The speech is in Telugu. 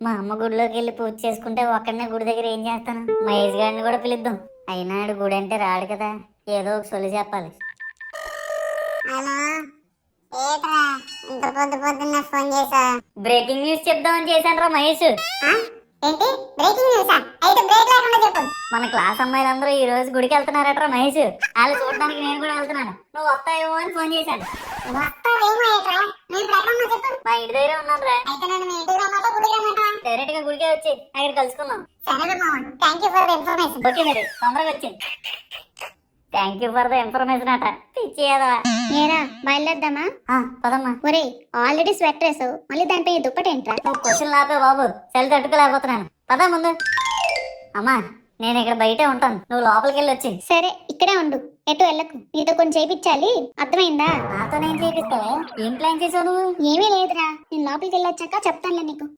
మా అమ్మ గుడిలోకి వెళ్ళి పూజ చేసుకుంటే ఒక్కడనే గుడి దగ్గర ఏం చేస్తాను? మహేష్ గారిని కూడా పిలుద్దాం. అయినా ఆడు గుడి అంటే రాడు కదా, ఏదో ఒక సొలి చెప్పాలి. హలో, ఏట్రా ఇంత పొద్దున్న ఫోన్ చేసా? బ్రేకింగ్ న్యూస్ చెప్దామని చేశాను రా మహేష్. ఏంటి బ్రేకింగ్ న్యూసా? అయితే బ్రేక్ లేకుండా చెప్పు. మన క్లాస్ అమ్మాయిలందరూ ఈ రోజు గుడికి వెళ్తున్నారట్రా మహేష్. వాళ్ళు చూడడానికి నేను కూడా వెళ్తున్నాను. నువ్వు వస్తాయేమో అని ఫోన్ చేశాను. వస్తావేమో ఏట్రా? నువ్వు ఇప్పుడు ఎక్కడ ఉన్నావు చెప్పు. మా ఇంటి దగ్గర ఉన్నాను రా. అయితే నన్ను మీ ఇంటికి రమ్మంటా గుడికి రమ్మంటా? డైరెక్ట్ గా గుడికే వచ్చి అక్కడ కలుసుకుందాం. సరే మామ, thank you for the information. Okay మరి తొందరగా వచ్చింది. Thank you for the information అట. పిచ్చేదా ఏరా బయలుదేద్దామా? పదమ్మా. ఒరే, ఆల్రెడీ స్వెటర్ వేసావు, మళ్ళీ దానిపై దుప్పటేంట్రా? నువ్వు క్వశ్చన్ లాపే బాబు, చలి తట్టుకోలేకపోతున్నాను. పదా ముందు. అమ్మా నేను ఇక్కడ బయటే ఉంటాను, నువ్వు లోపలికి వెళ్ళి వచ్చి. సరే ఇక్కడే ఉండు, ఎటు వెళ్ళకు. నీతో కొంచెం చేయించాలి, అర్థమైందా? నాతో నేను చేపిస్తావే? ఏం ప్లాన్ చేసావు నువ్వు? ఏమీ లేదురా, నేను లోపలికి వెళ్ళొచ్చాక చెప్తానులే నీకు.